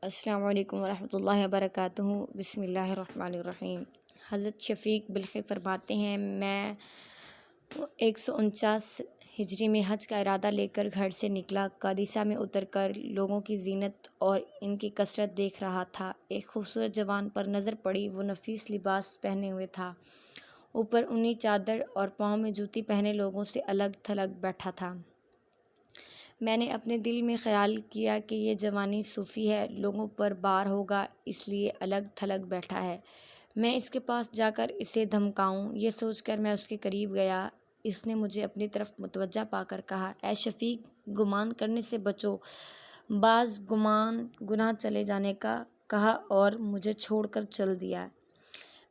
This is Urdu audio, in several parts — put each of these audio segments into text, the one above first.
السلام علیکم ورحمۃ اللہ وبرکاتہ۔ بسم اللہ الرحمن الرحیم۔ حضرت شفیق بلخی فرماتے ہیں، میں 149 ہجری میں حج کا ارادہ لے کر گھر سے نکلا۔ قادسیہ میں اتر کر لوگوں کی زینت اور ان کی کثرت دیکھ رہا تھا۔ ایک خوبصورت جوان پر نظر پڑی۔ وہ نفیس لباس پہنے ہوئے تھا، اوپر اونی چادر اور پاؤں میں جوتی پہنے لوگوں سے الگ تھلگ بیٹھا تھا۔ میں نے اپنے دل میں خیال کیا کہ یہ جوانی صوفی ہے، لوگوں پر بار ہوگا، اس لیے الگ تھلگ بیٹھا ہے۔ میں اس کے پاس جا کر اسے دھمکاؤں، یہ سوچ کر میں اس کے قریب گیا۔ اس نے مجھے اپنی طرف متوجہ پا کر کہا، اے شفیق، گمان کرنے سے بچو۔ بعض گمان گناہ چلے جانے کا کہا اور مجھے چھوڑ کر چل دیا۔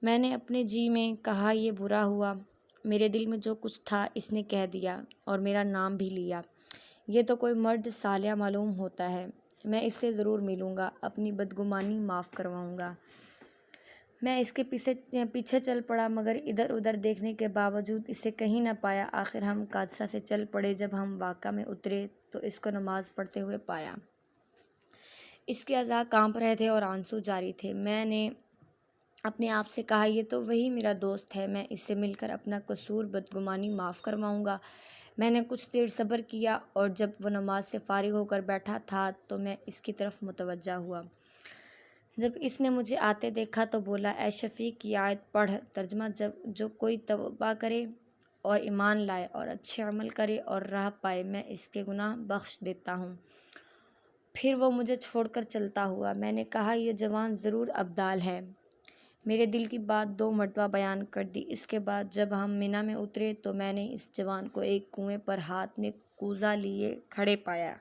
میں نے اپنے جی میں کہا، یہ برا ہوا، میرے دل میں جو کچھ تھا اس نے کہہ دیا اور میرا نام بھی لیا۔ یہ تو کوئی مرد صالح معلوم ہوتا ہے، میں اس سے ضرور ملوں گا، اپنی بدگمانی معاف کرواؤں گا۔ میں اس کے پیچھے چل پڑا، مگر ادھر ادھر دیکھنے کے باوجود اسے کہیں نہ پایا۔ آخر ہم قادسیہ سے چل پڑے۔ جب ہم واقعہ میں اترے تو اس کو نماز پڑھتے ہوئے پایا۔ اس کے اعضاء کانپ رہے تھے اور آنسو جاری تھے۔ میں نے اپنے آپ سے کہا، یہ تو وہی میرا دوست ہے، میں اس سے مل کر اپنا قصور بدگمانی معاف کرواؤں گا۔ میں نے کچھ دیر صبر کیا اور جب وہ نماز سے فارغ ہو کر بیٹھا تھا تو میں اس کی طرف متوجہ ہوا۔ جب اس نے مجھے آتے دیکھا تو بولا، اے شفیق، یہ آیت پڑھ۔ ترجمہ، جو کوئی توبہ کرے اور ایمان لائے اور اچھے عمل کرے اور راہ پائے، میں اس کے گناہ بخش دیتا ہوں۔ پھر وہ مجھے چھوڑ کر چلتا ہوا۔ میں نے کہا، یہ جوان ضرور ابدال ہے۔ میرے دل کی بات 2 مرتبہ بیان کر دی۔ اس کے بعد جب ہم منی میں اترے تو میں نے اس جوان کو ایک کنویں پر ہاتھ میں کوزہ لیے کھڑے پایا۔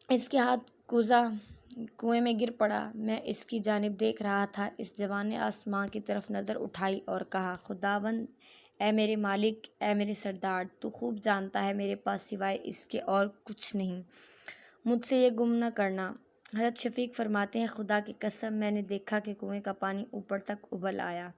اس کے ہاتھ کوزہ کنویں میں گر پڑا۔ میں اس کی جانب دیکھ رہا تھا۔ اس جوان نے آسمان کی طرف نظر اٹھائی اور کہا، خداوند، اے میرے مالک، اے میرے سردار، تو خوب جانتا ہے میرے پاس سوائے اس کے اور کچھ نہیں، مجھ سے یہ گم نہ کرنا۔ حضرت شفیق فرماتے ہیں، خدا کی قسم، میں نے دیکھا کہ کنویں کا پانی اوپر تک ابل آیا۔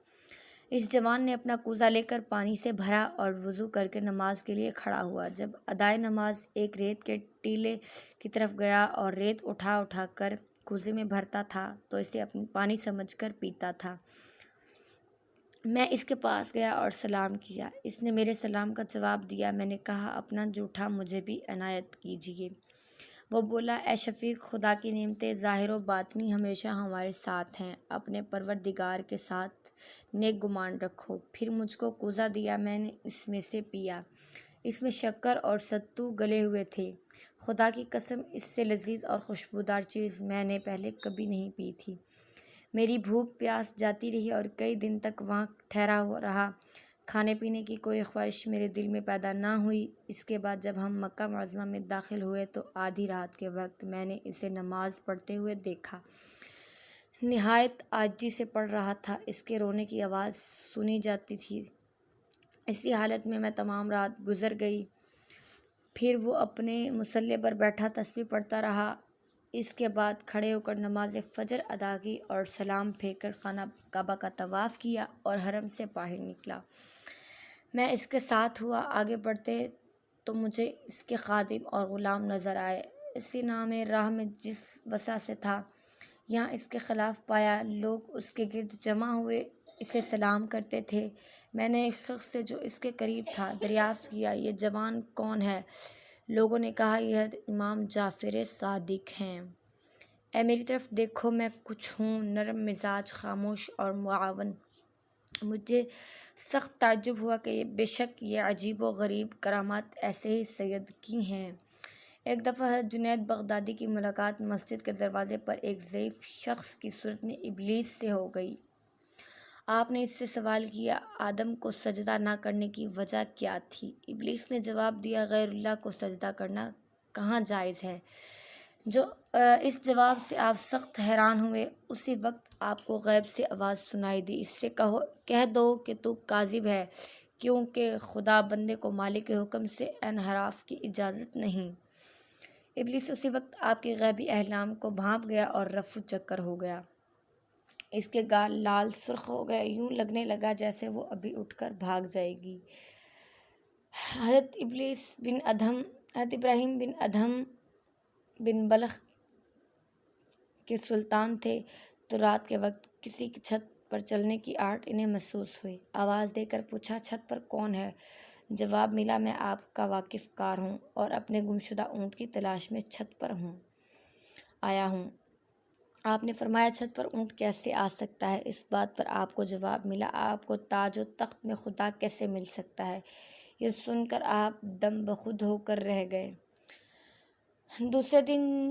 اس جوان نے اپنا کوزہ لے کر پانی سے بھرا اور وضو کر کے نماز کے لیے کھڑا ہوا۔ جب ادائے نماز ایک ریت کے ٹیلے کی طرف گیا اور ریت اٹھا اٹھا کر کوزے میں بھرتا تھا تو اسے اپنی پانی سمجھ کر پیتا تھا۔ میں اس کے پاس گیا اور سلام کیا۔ اس نے میرے سلام کا جواب دیا۔ میں نے کہا، اپنا جوٹھا مجھے بھی عنایت کیجیے۔ وہ بولا، اے شفیق، خدا کی نعمتیں ظاہر و باطنی ہمیشہ ہمارے ساتھ ہیں، اپنے پروردگار کے ساتھ نیک گمان رکھو۔ پھر مجھ کو کوزہ دیا، میں نے اس میں سے پیا۔ اس میں شکر اور ستو گلے ہوئے تھے۔ خدا کی قسم، اس سے لذیذ اور خوشبودار چیز میں نے پہلے کبھی نہیں پی تھی۔ میری بھوک پیاس جاتی رہی اور کئی دن تک وہاں ٹھہرا رہا۔ کھانے پینے کی کوئی خواہش میرے دل میں پیدا نہ ہوئی۔ اس کے بعد جب ہم مکہ معظمہ میں داخل ہوئے تو آدھی رات کے وقت میں نے اسے نماز پڑھتے ہوئے دیکھا۔ نہایت عاجزی سے پڑھ رہا تھا، اس کے رونے کی آواز سنی جاتی تھی۔ اسی حالت میں تمام رات گزر گئی۔ پھر وہ اپنے مصلی پر بیٹھا تسبیح پڑھتا رہا۔ اس کے بعد کھڑے ہو کر نماز فجر ادا کی اور سلام پھیر کر خانہ کعبہ کا طواف کیا اور حرم سے باہر نکلا۔ میں اس کے ساتھ ہوا۔ آگے بڑھتے تو مجھے اس کے خادم اور غلام نظر آئے۔ اسی نام راہ میں جس وسع سے تھا، یہاں اس کے خلاف پایا۔ لوگ اس کے گرد جمع ہوئے اسے سلام کرتے تھے۔ میں نے ایک شخص سے جو اس کے قریب تھا دریافت کیا، یہ جوان کون ہے؟ لوگوں نے کہا، یہ امام جعفر صادق ہیں۔ اے میری طرف دیکھو، میں کچھ ہوں، نرم مزاج، خاموش اور معاون۔ مجھے سخت تعجب ہوا کہ بے شک یہ عجیب و غریب کرامات ایسے ہی سید کی ہیں۔ ایک دفعہ حضرت جنید بغدادی کی ملاقات مسجد کے دروازے پر ایک ضعیف شخص کی صورت میں ابلیس سے ہو گئی۔ آپ نے اس سے سوال کیا، آدم کو سجدہ نہ کرنے کی وجہ کیا تھی؟ ابلیس نے جواب دیا، غیر اللہ کو سجدہ کرنا کہاں جائز ہے؟ اس جواب سے آپ سخت حیران ہوئے۔ اسی وقت آپ کو غیب سے آواز سنائی دی، اس سے کہہ دو کہ تو کاذب ہے، کیونکہ خدا بندے کو مالک کے حکم سے انحراف کی اجازت نہیں۔ ابلیس اسی وقت آپ کے غیبی احلام کو بھانپ گیا اور رفو چکر ہو گیا۔ اس کے گال لال سرخ ہو گئے، یوں لگنے لگا جیسے وہ ابھی اٹھ کر بھاگ جائے گی۔ حضرت ابراہیم بن ادھم بن بلخ کہ سلطان تھے تو رات کے وقت کسی کی چھت پر چلنے کی آہٹ انہیں محسوس ہوئی۔ آواز دے کر پوچھا، چھت پر کون ہے؟ جواب ملا، میں آپ کا واقف کار ہوں اور اپنے گمشدہ اونٹ کی تلاش میں چھت پر آیا ہوں۔ آپ نے فرمایا، چھت پر اونٹ کیسے آ سکتا ہے؟ اس بات پر آپ کو جواب ملا، آپ کو تاج و تخت میں خدا کیسے مل سکتا ہے؟ یہ سن کر آپ دم بخود ہو کر رہ گئے۔ دوسرے دن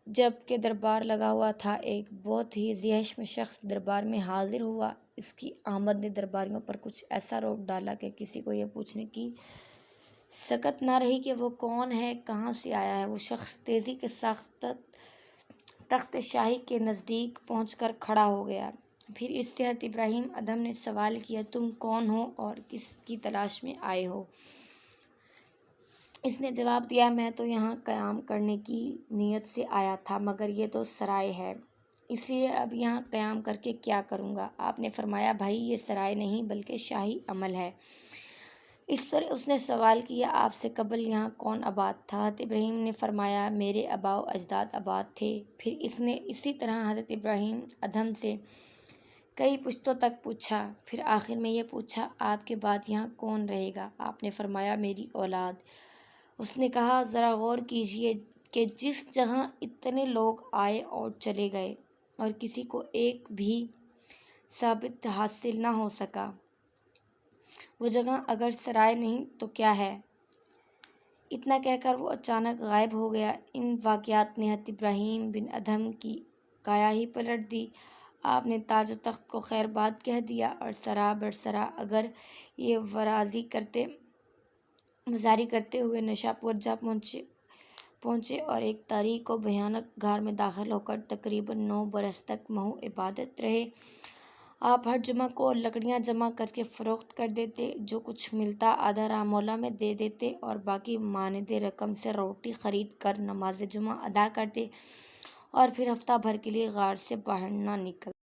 جب کہ دربار لگا ہوا تھا، ایک بہت ہی ذی حشم شخص دربار میں حاضر ہوا۔ اس کی آمد نے درباریوں پر کچھ ایسا روب ڈالا کہ کسی کو یہ پوچھنے کی سکت نہ رہی کہ وہ کون ہے، کہاں سے آیا ہے۔ وہ شخص تیزی کے ساتھ تخت شاہی کے نزدیک پہنچ کر کھڑا ہو گیا۔ پھر اس سے حضرت ابراہیم ادھم نے سوال کیا، تم کون ہو اور کس کی تلاش میں آئے ہو؟ اس نے جواب دیا، میں تو یہاں قیام کرنے کی نیت سے آیا تھا، مگر یہ تو سرائے ہے، اس لیے اب یہاں قیام کر کے کیا کروں گا؟ آپ نے فرمایا، بھائی یہ سرائے نہیں بلکہ شاہی عمل ہے۔ اس پر اس نے سوال کیا، آپ سے قبل یہاں کون آباد تھا؟ حضرت ابراہیم نے فرمایا، میرے آباء و اجداد آباد تھے۔ پھر اس نے اسی طرح حضرت ابراہیم ادھم سے کئی پشتوں تک پوچھا، پھر آخر میں یہ پوچھا، آپ کے بعد یہاں کون رہے گا؟ آپ نے فرمایا، میری اولاد۔ اس نے کہا، ذرا غور کیجیے کہ جس جگہ اتنے لوگ آئے اور چلے گئے اور کسی کو ایک بھی ثابت حاصل نہ ہو سکا، وہ جگہ اگر سرائے نہیں تو کیا ہے؟ اتنا کہہ کر وہ اچانک غائب ہو گیا۔ ان واقعات نے حضرت ابراہیم بن ادھم کی کایا ہی پلٹ دی۔ آپ نے تاج و تخت کو خیر باد کہہ دیا اور سرا برسرا اگر یہ مزاری کرتے ہوئے نشاپور جا پہنچے اور ایک تاریک و بھیانک غار میں داخل ہو کر تقریباً 9 برس تک محو عبادت رہے۔ آپ ہر جمعہ کو لکڑیاں جمع کر کے فروخت کر دیتے، جو کچھ ملتا آدھا راہ مولا میں دے دیتے اور باقی ماند رقم سے روٹی خرید کر نماز جمعہ ادا کرتے اور پھر ہفتہ بھر کے لیے غار سے باہر نہ نکلتے۔